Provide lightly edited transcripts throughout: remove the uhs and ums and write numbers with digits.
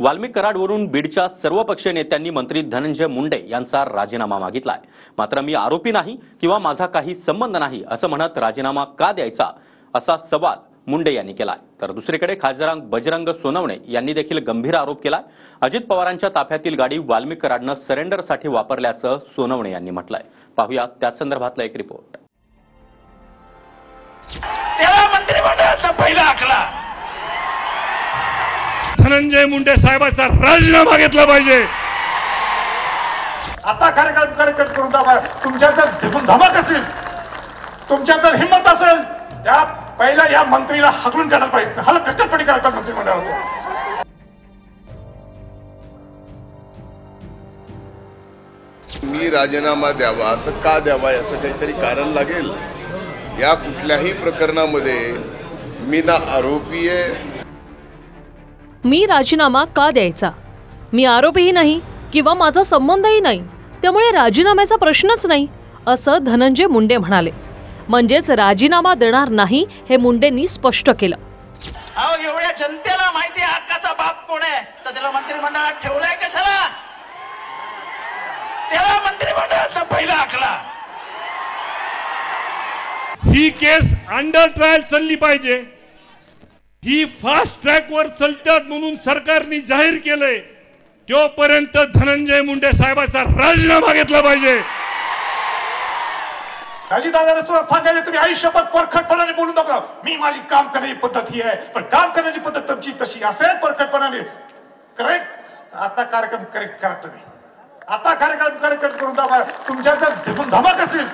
वाल्मिक कराडवरून बीडच्या सर्वपक्षीय नेत्यांनी मंत्री धनंजय मुंडे यांचा राजीनामा मागितलाय। मात्र मी आरोपी नाही किंवा माझा काही संबंध नाही असं म्हणत राजीनामा का द्यायचा असा सवाल मुंडे यांनी केलाय। तर दुसरीकडे खासदार बजरंग सोनवणे यांनी देखील गंभीर आरोप केलाय। अजित पवारांच्या ताफ्यातील गाडी वाल्मिक कराडनं सरेंडरसाठी वापरल्याचं सोनवणे यांनी म्हटलंय। पाहूया त्याच संदर्भातला एक रिपोर्ट। तेव्हा मंत्रिमंडळाचा पहिला आखला धनंजय मुंडे साहेबांचा राजीनामा घेतला पाहिजे। आता कार्यक्रम करून दाखवा। तुमच्या जर धमक असेल, तुमच्या जर हिंमत असेल, त्या पहिला या मंत्रीला हकलून काढायला पाहिजे, हलकटपणी करायला पाहिजे मंत्रिमंडळात। मी राजीनामा द्यावा तर का द्यावा याचं काहीतरी कारण लागेल। या कुठल्याही प्रकरणामध्ये मी ना आरोपी आहे। मी राजीनामा का द्यायचा? मी आरोपीही नाही किंवा माझा संबंधही नाही, त्यामुळे राजीनाम्याचा प्रश्नच नाही असं धनंजय मुंडे म्हणाले। म्हणजेच राजीनामा देणार नाही हे मुंडेंनी स्पष्ट केलं। अहो, एवढ्या जनतेला माहिती आहे हक्काचा बाप कोण आहे, तर त्याला मंत्रिमंडळात ठेवलाय कशाला? तेव्हा मंत्रिमंडळाचा पहिला आखला। ही केस अंडर ट्रायल चालली पाहिजे। ही फास्ट ट्रॅक वर चलतात म्हणून सरकारने जाहीर केलंय। तोपर्यंत धनंजय मुंडे साहेबांचा राजीनामा घेतला पाहिजे। राजीदादाला सुद्धा सांगायचं, तुम्ही आयुष्यभर परखडपणाने बोलू नका। मी माझी काम करण्याची पद्धत ही आहे, पण काम करण्याची पद्धत तुमची तशी असेल परखडपणाने। करेक्ट? आता कार्यक्रम करेक्ट करा तुम्ही। आता कार्यक्रम करून दाखवा। तुमच्या जर धमक असेल,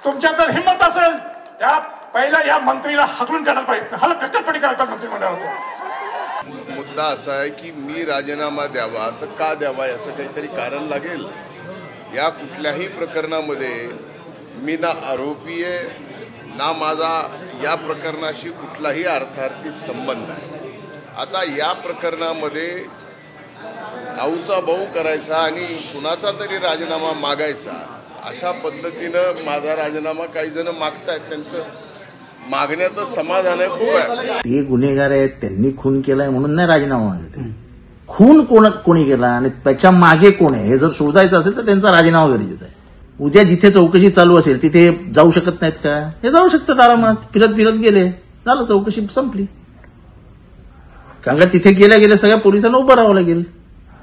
तुमच्या जर हिंमत असेल, त्या पहिला या मंत्रीला हकलून काढायला पाहिजे, हलकटपणी करायला पाहिजे मंत्रिमंडळात। मुद्दा असा आहे की मी राजीनामा द्यावा तर का द्यावा याचं काहीतरी कारण लागेल। या कुठल्याही प्रकरणामध्ये मी ना आरोपी आहे, ना माझा या प्रकरणाशी कुठलाही अर्थार्थी संबंध आहे। आता या प्रकरणामध्ये आऊचा भाऊ करायचा आणि कुणाचा तरी राजीनामा मागायचा, अशा पद्धतीनं माझा राजीनामा काही जण मागतायत। त्यांचं मागण्याचं समाधान आहे, खूप आहे। ते गुन्हेगार आहेत, त्यांनी खून केलाय म्हणून नाही राजीनामा मागते। खून कोणी केला आणि त्याच्या मागे कोण आहे हे जर शोधायचं असेल तर त्यांचा राजीनामा गरजेचा आहे। उद्या जिथे चौकशी चालू असेल तिथे जाऊ शकत नाहीत का? हे जाऊ शकतात आरामात, फिरत गेले, झालं, चौकशी संपली। कारण का तिथे गेल्या सगळ्या पोलिसांना उभं राहावं लागेल।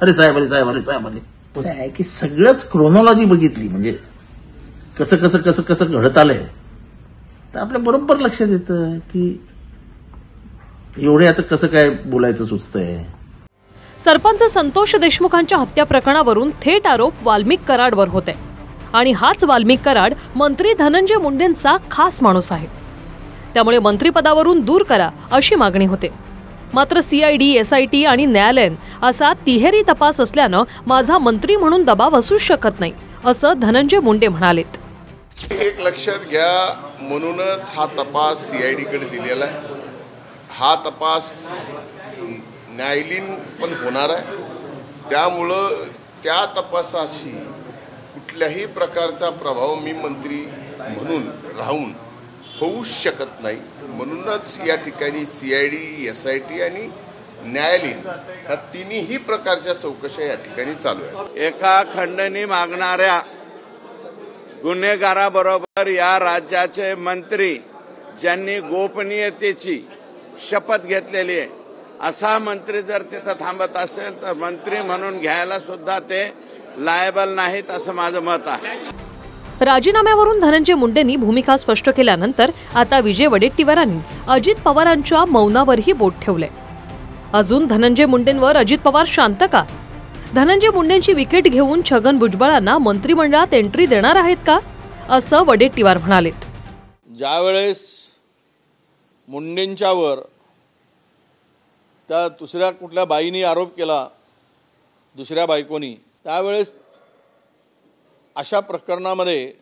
अरे साहेब आले असं आहे की सगळंच क्रोनॉलॉजी बघितली, म्हणजे कसं घडत आलंय, तर आपल्या बरोबर लक्षात येतं की एवढे आता कसं काय बोलायचं सुचतंय। सरपंच संतोष देशमुखांच्या हत्या प्रकरणावरून थेट आरोप वाल्मिक कराडवर होते आणि हाच वाल्मिक कराड मंत्री धनंजय मुंडेंचा खास माणूस आहे। त्यामुळे मंत्रिपदावरून दूर करा अशी मागणी होते। मात्र सीआयडी, एसआयटी आणि न्यायालयीन असा तिहेरी तपास असल्यानं माझा मंत्री म्हणून दबाव असू शकत नाही असं धनंजय मुंडे म्हणालेत। एक लक्षात घ्या, म्हणूनच हा तपास सीआयडी कडे दिलेला आहे। हा तपास न्यायालयीन पण होणार आहे, त्यामुळं त्या तपासाशी कुठल्याही प्रकारचा प्रभाव मी मंत्री म्हणून राहून होऊ शकत नाही। म्हणूनच या ठिकाणी सीआयडी, एसआयटी आणि न्यायालयीन ह्या तिन्ही प्रकारच्या चौकशा या ठिकाणी चालू आहेत। एका खंडणी मागणाऱ्या गुन्हेगाराबरोबर या राज्याचे मंत्री ज्यांनी गोपनीयतेची शपथ घेतलेली आहे, असा मंत्री जर तिथं थांबत असेल तर मंत्री म्हणून घ्यायला सुद्धा ते लायबल नाहीत असं माझं मत आहे। राजीनाम्यावरून धनंजय मुंडेंनी भूमिका स्पष्ट केल्यानंतर आता विजय वडेट्टीवारांनी अजित पवारांच्या मौनावरही बोट ठेवले। अजून धनंजय मुंडेंवर अजित पवार शांत का? धनंजय मुंडेंची विकेट घेऊन छगन भुजबळांना मंत्रिमंडळात एंट्री देणार आहेत का, असं वडेट्टीवार म्हणालेत। ज्यावेळेस मुंडेंच्यावर त्या दुसऱ्या कुठल्या बाईनी आरोप केला, दुसऱ्या बायकोनी, त्यावेळेस अशा प्रकरणामध्ये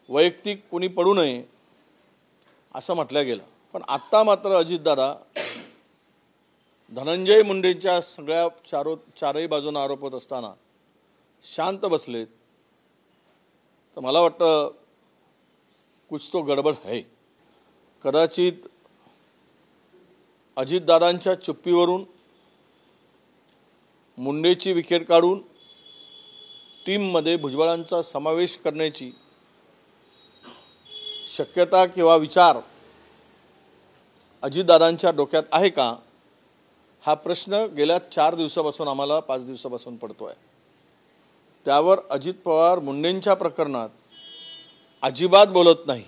वैयक्तिक कोणी पडू नये असं म्हटलं गेलं। पण आत्ता मात्र अजितदादा धनंजय मुंडेंच्या सगळ्या चारही बाजूने आरोप होत असताना शांत बसलेत, तर मला वाटतं कुछ तो गडबड है। कदाचित अजितदादांच्या चुप्पीवरून मुंडेची विकेट काढून टीममध्ये भुजबळांचा समावेश करण्याची शक्यता किंवा विचार अजितदादांच्या डोक्यात आहे का, हा प्रश्न गेल्या 4 दिवसापासून आम्हाला 5 दिवसापासून पडतोय. त्यावर अजित पवार मुंडेंच्या प्रकरणात अजिबात बोलत नाही.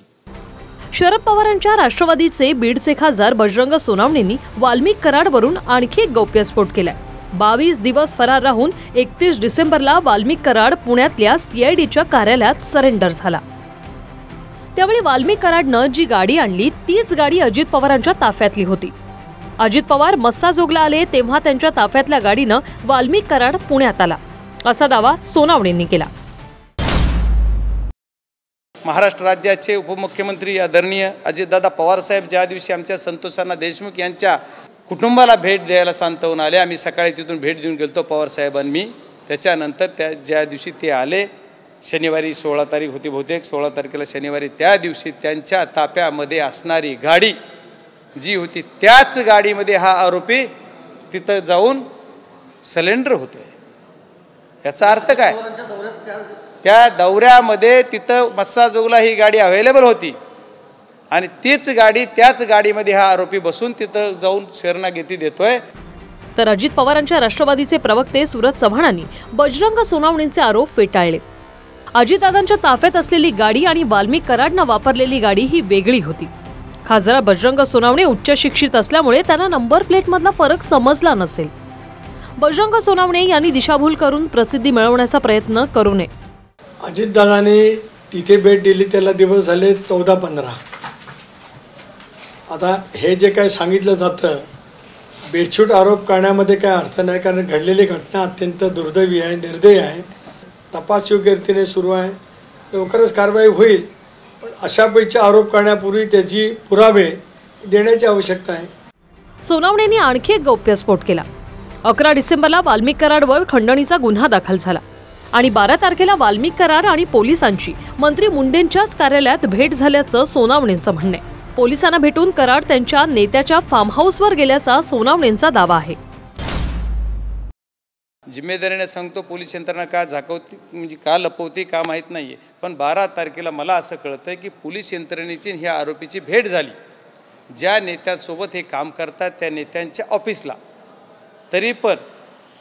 शरद पवारांच्या राष्ट्रवादीचे बीडचे खासदार बजरंग सोनावणेंनी वाल्मिक कराडवरून आणखी एक गौप्यस्फोट केलाय. 22 दिवस फरार राहून 31 डिसेंबरला वाल्मिक कराड पुण्यातल्या CIDच्या कार्यालयात सरेंडर झाला. त्यावेळी वाल्मिक कराडनं जी गाडी आणली तीच गाडी अजित पवारांच्या ताफ्यातली होती. अजित पवार मस्साजोगला आले तेव्हा त्यांच्या ताफ्यातल्या गाडीनं वाल्मिक कराड पुण्यात आला, असा दावा सोनावणेंनी केला. महाराष्ट्र राज्याचे उपमुख्यमंत्री आदरणीय अजितदादा पवारसाहेब ज्या दिवशी आमच्या संतोषांना देशमुख यांच्या कुटुंबाला भेट द्यायला सांगून आले, आम्ही सकाळी तिथून भेट देऊन गेलो पवारसाहेबांनी मी. त्याच्यानंतर ज्या दिवशी ते आले, शनिवारी 16 तारीख होती बहुतेक, 16 तारखेला शनिवारी, त्या दिवशी त्यांच्या ताफ्यामध्ये असणारी गाडी जी होती त्याच गाडीमध्ये हा आरोपी तिथं जाऊन सरेंडर होतोय. याचा अर्थ काय? त्या दौऱ्यामध्ये तिथं मस्साजोगला ही गाडी अवेलेबल होती आणि तीच गाडी त्याच गाडीमध्ये हा आरोपी बसून तिथं जाऊन शरणागती देतोय. तर अजित पवारांच्या राष्ट्रवादीचे प्रवक्ते सुरज चव्हाणांनी बजरंग सोनावणेंचे आरोप फेटाळले. अजितदादांच्या ताफ्यात असलेली गाडी आणि वाल्मिक कराडनं वापरलेली गाडी ही वेगळी होती. खासदार बजरंग सोनावणे उच्च शिक्षित असल्यामुळे त्यांना नंबर प्लेटमधला फरक समजला नसेल. बजरंग सोनावणे यांनी दिशाभूल करून प्रसिद्धी मिळवण्याचा प्रयत्न करू नये. अजितदादांनी तिथे भेट दिली त्याला दिवस झाले 14-15. आता हे जे काय सांगितलं जातं बेछूट आरोप करण्यामध्ये काय अर्थ नाही, कारण घडलेली घटना अत्यंत दुर्दैवी आहे, निर्दयी आहे. तपास योग्य रीतीने सुरू आहे, लवकरच कारवाई होईल. पण अशापैकी आरोप करण्यापूर्वी त्याची पुरावे देण्याची आवश्यकता आहे. सोनावणेंनी आणखी एक गौप्यस्फोट केला. 11 डिसेंबरला वाल्मिक कराडवर खंडणीचा गुन्हा दाखल झाला आणि 12 तारखेला वाल्मिक कराड आणि पोलिसांची मंत्री मुंडेंच्याच कार्यालयात भेट झाल्याचं सोनावणेंचं म्हणणं आहे. पोलिसांना भेटून कराड त्यांच्या नेत्याच्या फार्म हाऊसवर गेल्याचा सोनावणेंचा दावा आहे. जिम्मेदारीने सांगतो, पोलीस यंत्रणा का झाकवती म्हणजे का लपवती का माहीत नाही आहे, पण 12 तारखेला मला असं कळतं की पोलीस यंत्रणेची ह्या आरोपीची भेट झाली. ज्या नेत्यांसोबत हे काम करतात त्या नेत्यांच्या ऑफिसला. तरी पण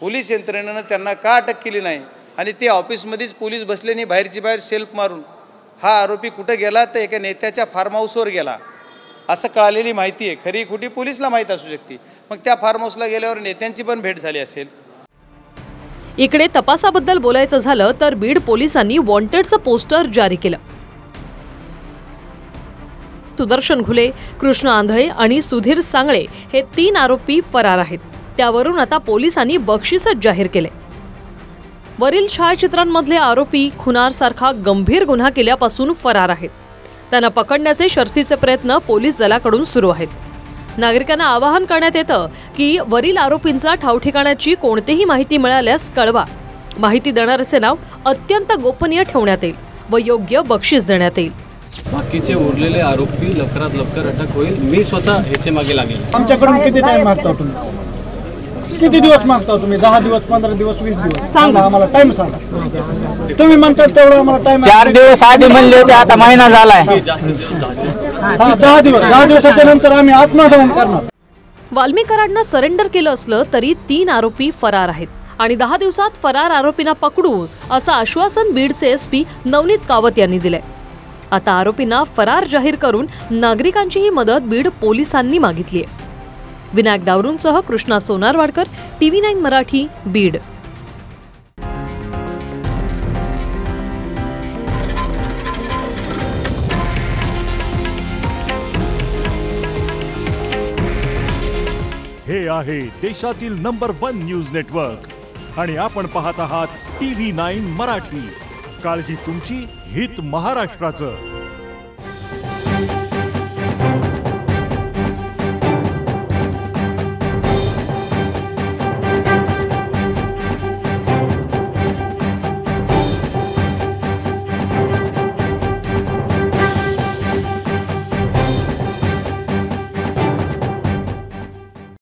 पोलीस यंत्रणेनं त्यांना का अटक केली नाही आणि ते ऑफिसमध्येच पोलीस बसले नाही, बाहेरची बाहेर सेल्फ मारून. हा आरोपी कुठं गेला तर एका नेत्याच्या फार्म हाऊसवर गेला असं कळालेली माहिती आहे. खरी खोटी पोलीसला माहीत असू शकते. मग त्या फार्म हाऊसला गेल्यावर नेत्यांची पण भेट झाली असेल. इकडे तपासाबद्दल बोलायचं झालं तर बीड पोलिसांनी वॉन्टेडचं पोस्टर जारी केलं. सुदर्शन घुले, कृष्ण आंधळे आणि सुधीर सांगळे हे 3 आरोपी फरार आहेत. त्यावरून आता पोलिसांनी बक्षीसच जाहीर केले. वरील छायाचित्रांमधले आरोपी खुनारसारखा गंभीर गुन्हा केल्यापासून फरार आहेत. त्यांना पकडण्याचे शर्थीचे प्रयत्न पोलीस दलाकडून सुरू आहेत. नागरिकांना आवाहन करण्यात येतं की वरील आरोपींचा ठावठिकाण्याची कोणतीही माहिती मिळाल्यास कळवा. माहिती देणाऱ्याचे नाव अत्यंत गोपनीय ठेवण्यात येईल व योग्य बक्षीस देण्यात येईल. बाकीचे उरलेले आरोपी लवकरात लवकर अटक होईल. मी स्वतः ह्याचे मागे लागेल. आमच्याकडून किती टाइम मागता तुम्ही? किती दिवस मागता तुम्ही? 10 दिवस, 15 दिवस, 20 दिवस? सांगा आम्हाला, टाइम सांगा. तुम्ही म्हणता तेवढं आम्हाला टाइम. 4 दिवस आधी म्हणले होते, आता महिना झालाय. 10 दिवस, 10 दिवसाच्या नंतर आम्ही आत्मदहन करणार. वाल्मिक कराडनं सरेंडर केलं असलं तरी 3 आरोपी फरार आहेत आणि 10 दिवसात फरार आरोपींना पकडू असं आश्वासन बीडचे SP नवनीत कावत यांनी दिलंय. आता आरोपींना फरार जाहीर करून नागरिकांचीही मदत बीड पोलिसांनी मागितली आहे. विनायक डावरूंसह कृष्णा सोनारवाडकर, TV9 मराठी, बीड. हे आहे देशातील नंबर 1 न्यूज नेटवर्क आणि आपण पाहत आहात TV9 मराठी. काळजी तुमची, हित महाराष्ट्राचं.